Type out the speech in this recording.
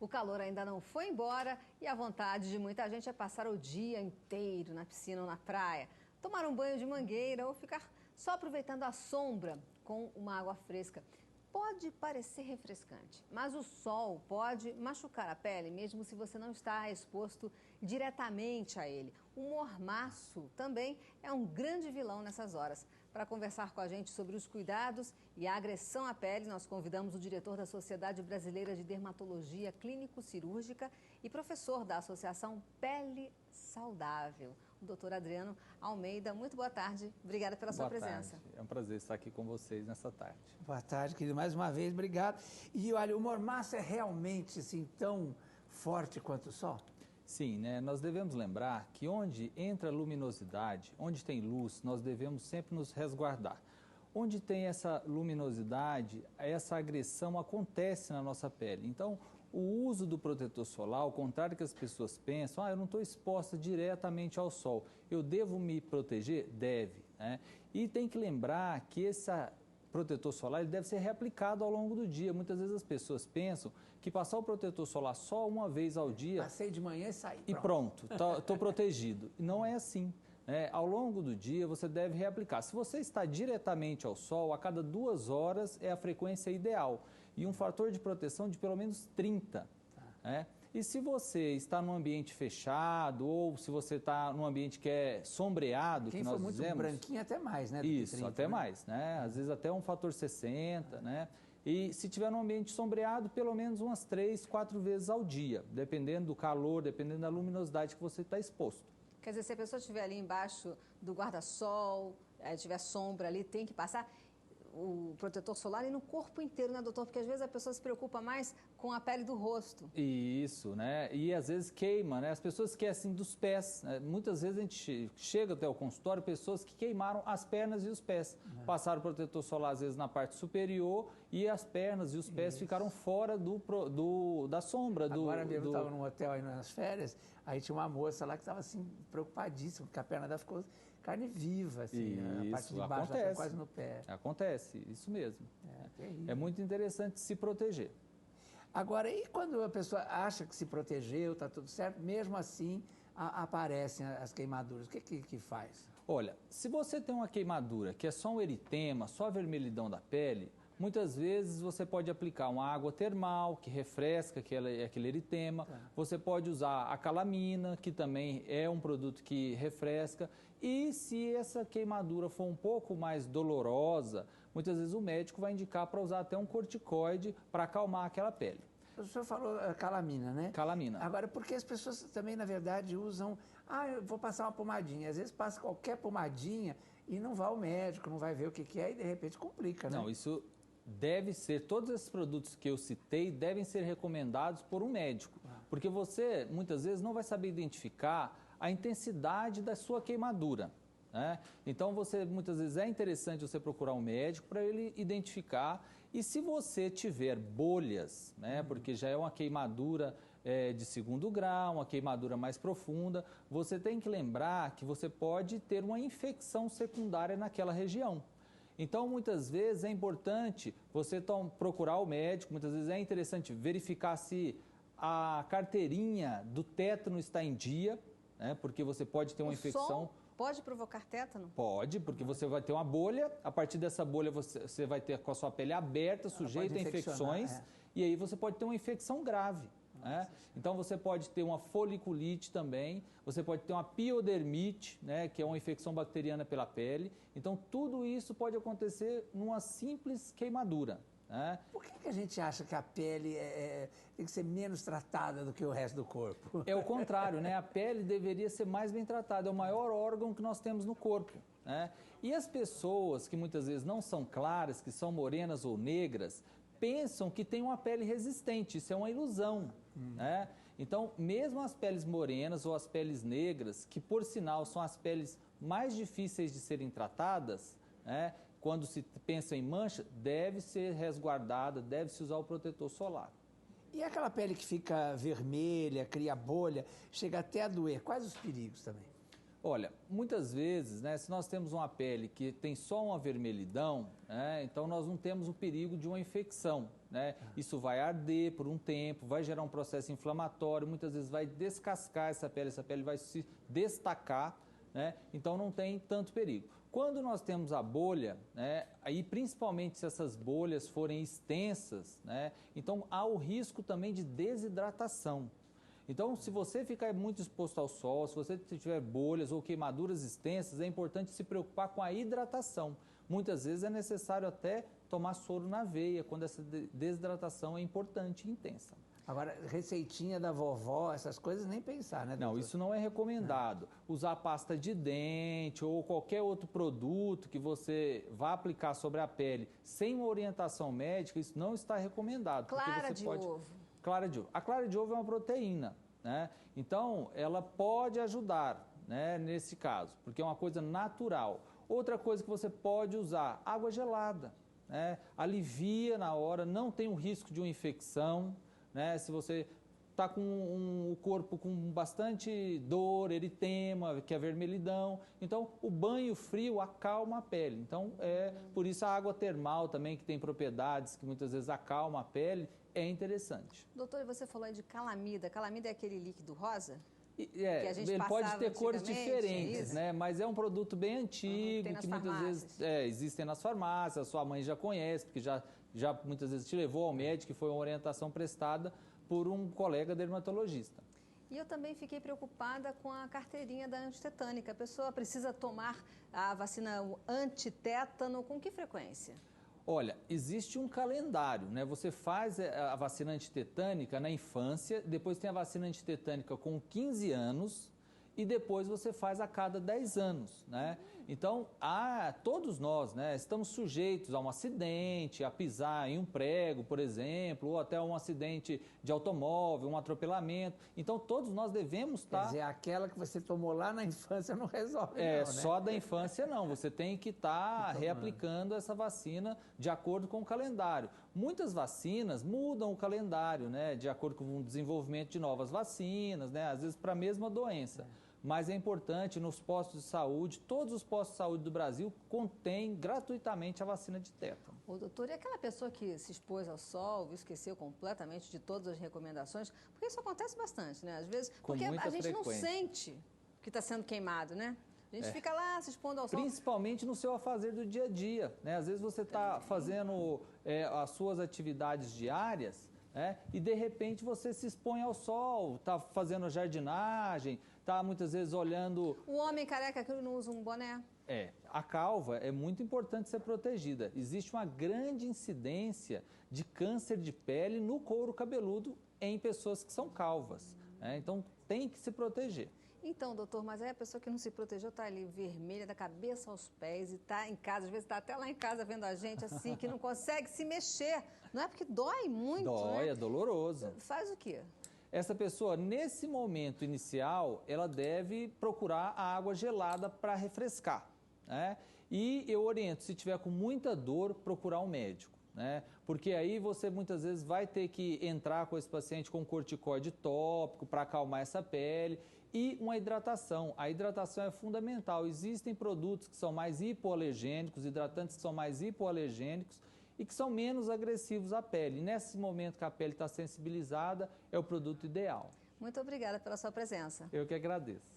O calor ainda não foi embora e a vontade de muita gente é passar o dia inteiro na piscina ou na praia, tomar um banho de mangueira ou ficar só aproveitando a sombra com uma água fresca. Pode parecer refrescante, mas o sol pode machucar a pele, mesmo se você não está exposto diretamente a ele. O mormaço também é um grande vilão nessas horas. Para conversar com a gente sobre os cuidados e a agressão à pele, nós convidamos o diretor da Sociedade Brasileira de Dermatologia Clínico-Cirúrgica e professor da Associação Pele Saudável, o doutor Adriano Almeida. Muito boa tarde, obrigada pela sua presença. Boa tarde, é um prazer estar aqui com vocês nessa tarde. Boa tarde, querido, mais uma vez, obrigado. E olha, o mormaço é realmente assim tão forte quanto o sol? Sim, né? Nós devemos lembrar que onde entra luminosidade, onde tem luz, nós devemos sempre nos resguardar. Onde tem essa luminosidade, essa agressão acontece na nossa pele. Então, o uso do protetor solar, ao contrário do que as pessoas pensam, eu não estou exposta diretamente ao sol, eu devo me proteger? Deve, né? E tem que lembrar que esse protetor solar ele deve ser reaplicado ao longo do dia. Muitas vezes as pessoas pensam que passar o protetor solar só uma vez ao dia... Passei de manhã e saí. E pronto, estou protegido. E não é assim. Ao longo do dia você deve reaplicar. Se você está diretamente ao sol, a cada 2 horas é a frequência ideal. E um fator de proteção de pelo menos 30. E se você está num ambiente fechado ou se você está num ambiente que é sombreado, quem que nós for muito dizemos... branquinho até mais, né? Isso, 30, até né? mais, né? Às vezes até um fator 60, né? E se tiver num ambiente sombreado, pelo menos umas 3, 4 vezes ao dia, dependendo do calor, dependendo da luminosidade que você está exposto. Quer dizer, se a pessoa estiver ali embaixo do guarda-sol, tiver sombra ali, tem que passar o protetor solar e no corpo inteiro, né, doutor? Porque às vezes a pessoa se preocupa mais com a pele do rosto. Isso, né? E às vezes queima, né? As pessoas esquecem dos pés, né? Muitas vezes a gente chega até o consultório, pessoas que queimaram as pernas e os pés. Passaram o protetor solar às vezes na parte superior e as pernas e os pés ficaram fora da sombra. Agora mesmo eu estava num hotel aí nas férias, aí tinha uma moça lá que estava assim, preocupadíssima, porque a perna dela ficou carne viva, assim, a parte de baixo já quase no pé. Acontece, isso mesmo. Terrível. É muito interessante se proteger. Agora, e quando a pessoa acha que se protegeu, está tudo certo, mesmo assim aparecem as queimaduras, o que faz? Olha, se você tem uma queimadura que é só um eritema, só a vermelhidão da pele, muitas vezes você pode aplicar uma água termal que refresca aquele eritema. Você pode usar a calamina, que também é um produto que refresca. E se essa queimadura for um pouco mais dolorosa, muitas vezes o médico vai indicar para usar até um corticoide para acalmar aquela pele. O senhor falou calamina, né? Calamina. Agora, porque as pessoas também, na verdade, usam... eu vou passar uma pomadinha. Às vezes passa qualquer pomadinha e não vai ao médico, não vai ver o que é e, de repente, complica, né? Não, isso... deve ser, todos esses produtos que eu citei devem ser recomendados por um médico, porque você muitas vezes não vai saber identificar a intensidade da sua queimadura, né? Então muitas vezes é interessante você procurar um médico para ele identificar, e se você tiver bolhas, né, porque já é uma queimadura de 2º grau, uma queimadura mais profunda, você tem que lembrar que você pode ter uma infecção secundária naquela região. Então, muitas vezes é importante você procurar o médico, muitas vezes é interessante verificar se a carteirinha do tétano está em dia, né? Porque você pode ter uma infecção... Sol pode provocar tétano? Pode, porque você vai ter uma bolha, a partir dessa bolha você vai ter com a sua pele aberta, sujeita a infecções, e aí você pode ter uma infecção grave. Então você pode ter uma foliculite também, você pode ter uma piodermite, né, que é uma infecção bacteriana pela pele. Então tudo isso pode acontecer numa simples queimadura. Por que a gente acha que a pele tem que ser menos tratada do que o resto do corpo? É o contrário, né? A pele deveria ser mais bem tratada, é o maior órgão que nós temos no corpo, né? E as pessoas que muitas vezes não são claras, que são morenas ou negras, pensam que tem uma pele resistente, isso é uma ilusão, né? Então, mesmo as peles morenas ou as peles negras, que por sinal são as peles mais difíceis de serem tratadas, né? Quando se pensa em mancha, deve ser resguardada, deve-se usar o protetor solar. E aquela pele que fica vermelha, cria bolha, chega até a doer, quais os perigos também? Olha, muitas vezes, né, se nós temos uma pele que tem só uma vermelhidão, né, então nós não temos o perigo de uma infecção, né? Isso vai arder por um tempo, vai gerar um processo inflamatório, muitas vezes vai descascar essa pele vai se destacar, né? Então não tem tanto perigo. Quando nós temos a bolha, né, aí principalmente se essas bolhas forem extensas, né, então há o risco também de desidratação. Então, se você ficar muito exposto ao sol, se você tiver bolhas ou queimaduras extensas, é importante se preocupar com a hidratação. Muitas vezes é necessário até tomar soro na veia, quando essa desidratação é importante e intensa. Agora, receitinha da vovó, essas coisas, nem pensar, né, doutor? Não, isso não é recomendado. Usar pasta de dente ou qualquer outro produto que você vá aplicar sobre a pele sem uma orientação médica, isso não está recomendado. Clara de ovo. Clara de ovo. A clara de ovo é uma proteína, né? Então, ela pode ajudar, né, nesse caso, porque é uma coisa natural. Outra coisa que você pode usar, água gelada, né? Alivia na hora, não tem o risco de uma infecção, né? Se você está com o corpo com bastante dor, eritema, que é vermelhidão, então o banho frio acalma a pele. Então, por isso a água termal também, que tem propriedades que muitas vezes acalma a pele, é interessante. Doutor, e você falou aí de calamida. Calamida é aquele líquido rosa? Que a gente ele pode ter cores diferentes, né? Mas é um produto bem antigo, que muitas vezes existem nas farmácias, a sua mãe já conhece, porque já muitas vezes te levou ao médico, que foi uma orientação prestada por um colega dermatologista. E eu também fiquei preocupada com a carteirinha da antitetânica. A pessoa precisa tomar a vacina antitétano com que frequência? Olha, existe um calendário, né? Você faz a vacina antitetânica na infância, depois tem a vacina antitetânica com 15 anos e depois você faz a cada 10 anos, né? Então, todos nós, né, estamos sujeitos a um acidente, a pisar em um prego, por exemplo, ou até um acidente de automóvel, um atropelamento. Então, todos nós devemos estar... Quer dizer, aquela que você tomou lá na infância não resolve, não, né? Só da infância não. Você tem que estar reaplicando essa vacina de acordo com o calendário. Muitas vacinas mudam o calendário, né, de acordo com o desenvolvimento de novas vacinas, né, às vezes para a mesma doença. Mas é importante, nos postos de saúde, todos os postos de saúde do Brasil contêm gratuitamente a vacina de tétano. Ô, doutor, e aquela pessoa que se expôs ao sol, esqueceu completamente de todas as recomendações? Porque isso acontece bastante, né? Às vezes, porque a gente não sente que está sendo queimado, né? A gente fica lá se expondo ao sol. Principalmente no seu afazer do dia a dia, né? Às vezes você está fazendo as suas atividades diárias, né? E de repente você se expõe ao sol, está fazendo jardinagem, está muitas vezes olhando... O homem careca que não usa um boné? A calva é muito importante ser protegida. Existe uma grande incidência de câncer de pele no couro cabeludo em pessoas que são calvas, né? Então tem que se proteger. Então, doutor, mas aí a pessoa que não se protegeu está ali vermelha da cabeça aos pés e está em casa, às vezes está até lá em casa vendo a gente assim, que não consegue se mexer. Não é porque dói muito, Dói, né? é doloroso. Faz o quê? Essa pessoa, nesse momento inicial, ela deve procurar a água gelada para refrescar, né? E eu oriento, se tiver com muita dor, procurar um médico, né? Porque aí você muitas vezes vai ter que entrar com esse paciente com corticoide tópico para acalmar essa pele e uma hidratação. A hidratação é fundamental. Existem produtos que são mais hipoalergênicos, hidratantes que são mais hipoalergênicos e que são menos agressivos à pele. E nesse momento que a pele está sensibilizada, é o produto ideal. Muito obrigada pela sua presença. Eu que agradeço.